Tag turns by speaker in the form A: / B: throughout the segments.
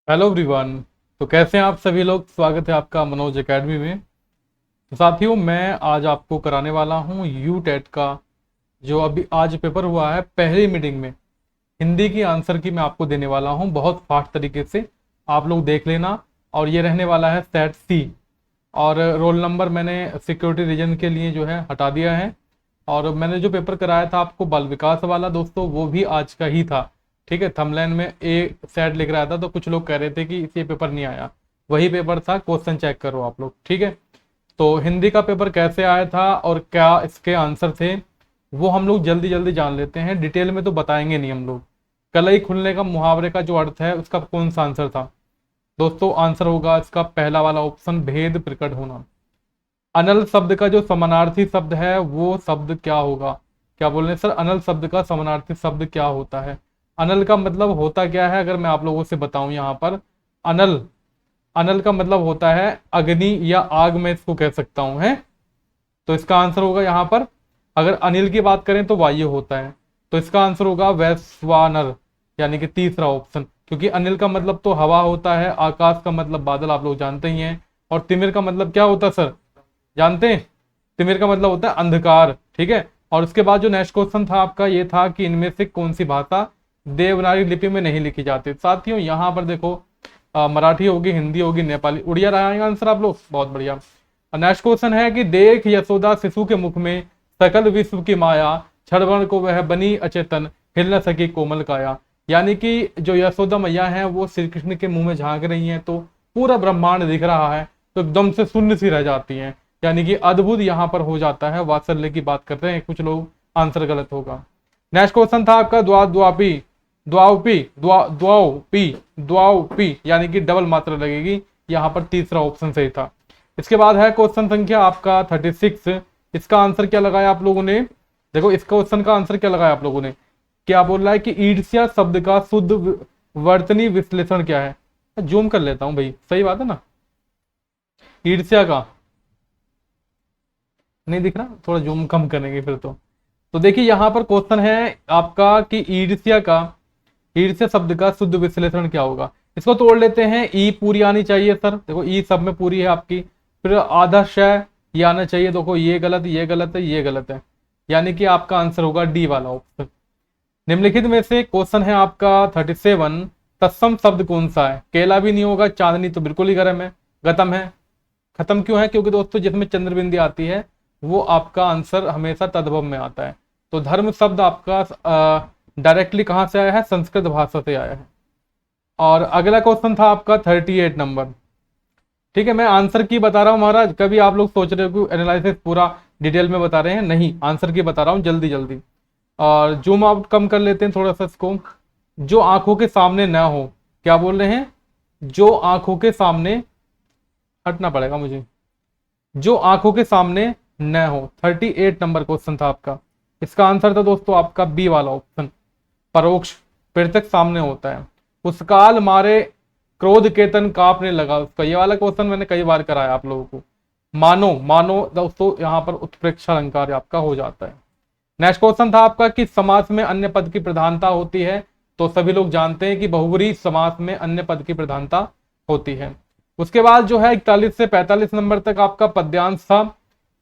A: Hello everyone. तो कैसे हैं आप सभी लोग। स्वागत है आपका मनोज एकेडमी में। तो साथियों, मैं आज आपको कराने वाला हूं यू टेट का जो अभी आज पेपर हुआ है पहली मीटिंग में। हिंदी की आंसर की मैं आपको देने वाला हूं बहुत फास्ट तरीके से। आप लोग देख लेना। और ये रहने वाला है सेट सी। और रोल नंबर मैंने सिक्योरिटी रीजन के लिए जो है हटा दिया है। और मैंने जो पेपर कराया था आपको बाल विकास वाला दोस्तों, वो भी आज का ही था। ठीक है, थंबनेल में ए सेट लिख रहा था तो कुछ लोग कह रहे थे कि ये पेपर नहीं आया। वही पेपर था, क्वेश्चन चेक करो आप लोग। ठीक है, तो हिंदी का पेपर कैसे आया था और क्या इसके आंसर थे वो हम लोग जल्दी जल्दी जान लेते हैं। डिटेल में तो बताएंगे नहीं हम लोग। कलई खुलने का मुहावरे का जो अर्थ है उसका कौन सा आंसर था दोस्तों। आंसर होगा इसका पहला वाला ऑप्शन, भेद प्रकट होना। अनल शब्द का जो समानार्थी शब्द है वो शब्द क्या होगा। क्या बोल रहे हैं सर, अनल शब्द का समानार्थी शब्द क्या होता है। अनल का मतलब होता क्या है, अगर मैं आप लोगों से बताऊं यहाँ पर। अनल अनल का मतलब होता है अग्नि या आग, में इसको कह सकता हूं है। तो इसका आंसर होगा यहाँ पर, अगर अनिल की बात करें तो वायु होता है। तो इसका आंसर होगा वैश्वानर, यानी कि तीसरा ऑप्शन। क्योंकि अनिल का मतलब तो हवा होता है, आकाश का मतलब बादल, आप लोग जानते ही हैं। और तिमिर का मतलब क्या होता है सर, जानते हैं। तिमिर का मतलब होता है अंधकार। ठीक है, और उसके बाद जो नेक्स्ट क्वेश्चन था आपका ये था कि इनमें से कौन सी भाषा देवनागरी लिपि में नहीं लिखी जाती। साथियों यहाँ पर देखो, मराठी होगी, हिंदी होगी, नेपाली, उड़िया रहेगा आंसर आप लोग। बहुत बढ़िया। नेक्स्ट क्वेश्चन है कि देख यशोदा शिशु के मुख में सकल विश्व की माया, क्षणभर को वह बनी अचेतन, हिल न सकी कोमल काया। यानी कि जो यशोदा मैया है वो श्री कृष्ण के मुंह में झांक रही हैं तो पूरा ब्रह्मांड दिख रहा है, तो एकदम से शून्य सी रह जाती हैं। यानी कि अद्भुत यहाँ पर हो जाता है। वात्सल्य की बात करते हैं कुछ लोग, आंसर गलत होगा। नेक्स्ट क्वेश्चन था आपका द्वाद्वापी, द्वाउपी, द्वाउपी, द्वाउपी, यानी कि डबल मात्रा लगेगी। यहाँ पर तीसरा ऑप्शन सही था। इसके बाद है क्वेश्चन संख्या आपका 36। इसका आंसर क्या लगाया आप लोगों ने। देखो इस क्वेश्चन का आंसर क्या लगाया आप लोगों ने। क्या बोल रहा है कि ईर्ष्या शब्द का शुद्ध वर्तनी विश्लेषण क्या है। जूम कर लेता हूं भाई, सही बात है ना। ईर्ष्या का नहीं दिख रहा, थोड़ा जूम कम करेंगे फिर तो देखिए यहाँ पर क्वेश्चन है आपका कि ईर्ष्या शब्द का शुद्ध विश्लेषण क्या होगा। इसको तोड़ लेते हैं। ई पूरी आनी चाहिए सर, देखो ई सब में पूरी है आपकी। फिर आधा शय ये आना चाहिए। देखो ये गलत, ये गलत है, ये गलत है। यानी कि आपका आंसर होगा डी वाला ऑप्शन। निम्नलिखित में से क्वेश्चन है आपका 37। तत्सम शब्द कौन सा है। केला भी नहीं होगा, चांदनी तो बिल्कुल ही गर्म है, गतम है। खत्म क्यों है, क्योंकि दोस्तों जिसमें चंद्रबिंदी आती है वो आपका आंसर हमेशा तद्भव में आता है। तो धर्म शब्द आपका डायरेक्टली कहां से आया है, संस्कृत भाषा से आया है। और अगला क्वेश्चन था आपका 38 नंबर। ठीक है, मैं आंसर की बता रहा हूं महाराज। कभी आप लोग सोच रहे हो कि एनालिसिस पूरा डिटेल में बता रहे हैं, नहीं, आंसर की बता रहा हूं जल्दी जल्दी। और जूम आउट कम कर लेते हैं थोड़ा सा इसको। जो आंखों के सामने न हो, क्या बोल रहे हैं, जो आंखों के सामने, हटना पड़ेगा मुझे, जो आंखों के सामने न हो। 38 नंबर क्वेश्चन था आपका। इसका आंसर था दोस्तों आपका बी वाला ऑप्शन, परोक्ष, प्रत्यक्ष सामने होता है। उस काल मारे क्रोध केतन कांपने लगा, उसका ये वाला क्वेश्चन मैंने कई बार कराया आप लोगों को। मानो, मानो दोस्तों यहाँ पर उत्प्रेक्ष अलंकार आपका हो जाता है। नेक्स्ट क्वेश्चन था आपका कि समास में अन्य पद की प्रधानता होती है। तो सभी लोग जानते हैं कि बहुब्रीहि समास में अन्य पद की प्रधानता होती है। उसके बाद जो है 41 से 45 नंबर तक आपका पद्यांश था।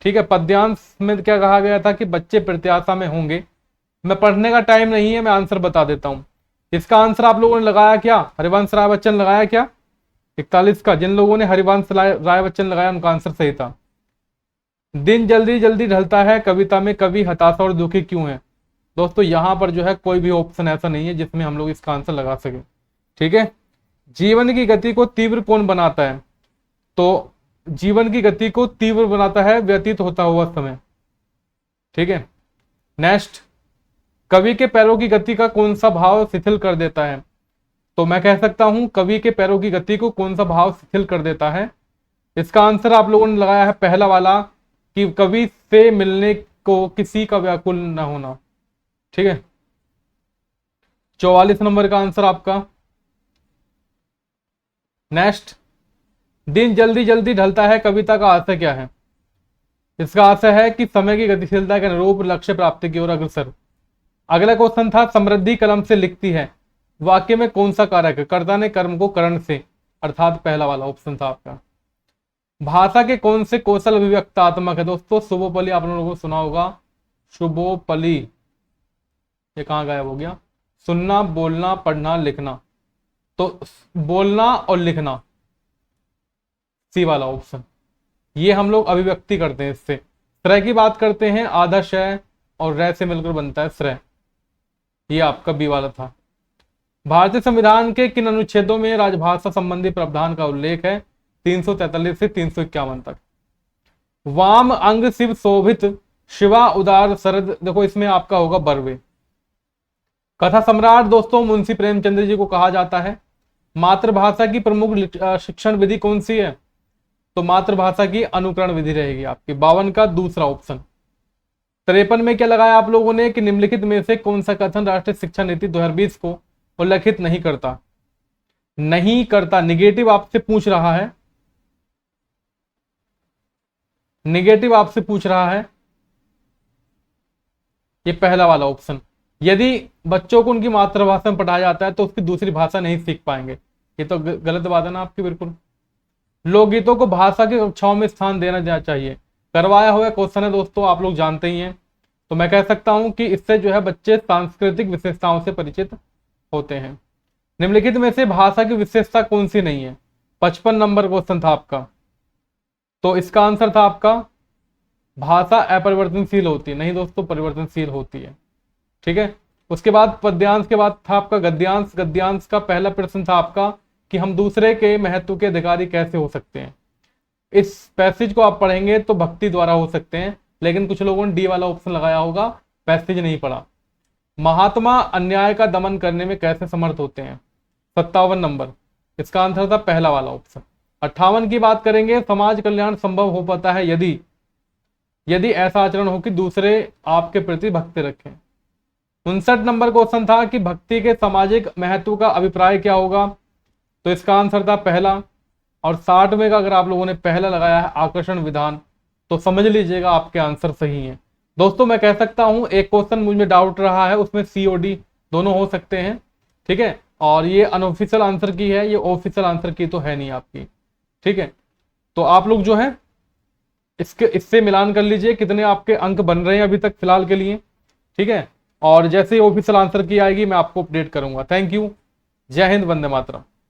A: ठीक है, पद्यांश में क्या कहा गया था कि बच्चे प्रत्याशा में होंगे। मैं पढ़ने का टाइम नहीं है, मैं आंसर बता देता हूं। इसका आंसर आप लोगों ने लगाया क्या, हरिवंश राय बच्चन लगाया क्या 41 का। जिन लोगों ने हरिवंश राय बच्चन लगाया उनका आंसर सही था। दिन जल्दी जल्दी ढलता है कविता में कवि हताशा और दुखी क्यों है। दोस्तों यहां पर जो है कोई भी ऑप्शन ऐसा नहीं है जिसमें हम लोग इसका आंसर लगा सके। ठीक है, जीवन की गति को तीव्र कौन बनाता है। तो जीवन की गति को तीव्र बनाता है व्यतीत होता हुआ समय। ठीक है, नेक्स्ट, कवि के पैरों की गति का कौन सा भाव शिथिल कर देता है। तो मैं कह सकता हूं कवि के पैरों की गति को कौन सा भाव शिथिल कर देता है। इसका आंसर आप लोगों ने लगाया है पहला वाला, कि कवि से मिलने को किसी का व्याकुल न होना। ठीक है, 44 नंबर का आंसर आपका। नेक्स्ट, दिन जल्दी जल्दी ढलता है कविता का आशय क्या है। इसका आशय है कि समय की गतिशीलता के अनुरूप लक्ष्य प्राप्ति की ओर अग्रसर। अगला क्वेश्चन था समृद्धि कलम से लिखती है। वाक्य में कौन सा कारक है? कर्ता ने कर्म को करण से, अर्थात पहला वाला ऑप्शन था आपका। भाषा के कौन से कौशल अभिव्यक्तात्मक है? दोस्तों शुभोपली आप लोगों को सुना होगा, शुभोपली। ये कहाँ गायब हो गया? सुनना, बोलना, पढ़ना, लिखना। तो बोलना और लिखना, सी वाला ऑप्शन। ये हम लोग अभिव्यक्ति करते हैं इससे। श्रय की बात करते हैं, आधा शय और रे से मिलकर बनता है श्रय। ये आपका बी वाला था। भारतीय संविधान के किन अनुच्छेदों में राजभाषा संबंधी प्रावधान का उल्लेख है? 343 से 351 तक। वाम अंग शिव शोभित, शिवा उदार शरद, देखो इसमें आपका होगा बर्वे। कथा सम्राट दोस्तों मुंशी प्रेमचंद्र जी को कहा जाता है। मातृभाषा की प्रमुख शिक्षण विधि कौन सी है? तो मातृभाषा की अनुकरण विधि रहेगी आपकी, 52 का दूसरा ऑप्शन। 53 में क्या लगाया आप लोगों ने कि निम्नलिखित में से कौन सा कथन राष्ट्रीय शिक्षा नीति 2020 को उल्लेखित नहीं करता? नहीं करता, निगेटिव आपसे पूछ रहा है, निगेटिव आपसे पूछ रहा है। ये पहला वाला ऑप्शन। यदि बच्चों को उनकी मातृभाषा में पढ़ाया जाता है तो उसकी दूसरी भाषा नहीं सीख पाएंगे। ये तो गलत बात है ना आपकी, बिल्कुल। लोकगीतों को भाषा की कक्षाओं में स्थान देना चाहिए, करवाया हुआ क्वेश्चन है दोस्तों, आप लोग जानते ही हैं। तो मैं कह सकता हूं कि इससे जो है बच्चे सांस्कृतिक विशेषताओं से परिचित होते हैं। निम्नलिखित में से भाषा की विशेषता कौन सी नहीं है? 55 नंबर क्वेश्चन था आपका। तो इसका आंसर था आपका भाषा अपरिवर्तनशील होती है। नहीं दोस्तों, परिवर्तनशील होती है। ठीक है। उसके बाद पद्यांश के बाद था आपका गद्यांश। गद्यांश का पहला प्रश्न था आपका कि हम दूसरे के महत्व के अधिकारी कैसे हो सकते हैं। इस पैसेज को आप पढ़ेंगे तो भक्ति द्वारा हो सकते हैं, लेकिन कुछ लोगों ने डी वाला ऑप्शन लगाया होगा, पैसेज नहीं पढ़ा। महात्मा अन्याय का दमन करने में कैसे समर्थ होते हैं? 57 नंबर, इसका आंसर था पहला वाला ऑप्शन। 58 की बात करेंगे, समाज कल्याण संभव हो पाता है यदि यदि ऐसा आचरण हो कि दूसरे आपके प्रति भक्ति रखें। 59 नंबर क्वेश्चन था कि भक्ति के सामाजिक महत्व का अभिप्राय क्या होगा? तो इसका आंसर था पहला। और 60 में का अगर आप लोगों ने पहला लगाया है आकर्षण विधान, तो समझ लीजिएगा आपके आंसर सही हैं। दोस्तों मैं कह सकता हूं एक क्वेश्चन मुझे डाउट रहा है, उसमें सी और डी दोनों हो सकते हैं। ठीक है। और ये अनऑफिशियल आंसर की है, ये ऑफिशियल आंसर की तो है नहीं आपकी। ठीक है। तो आप लोग जो है इससे मिलान कर लीजिए कितने आपके अंक बन रहे हैं अभी तक फिलहाल के लिए। ठीक है। और जैसे ही ऑफिशियल आंसर की आएगी मैं आपको अपडेट करूंगा। Thank you. जय हिंद, वंदे मातरम।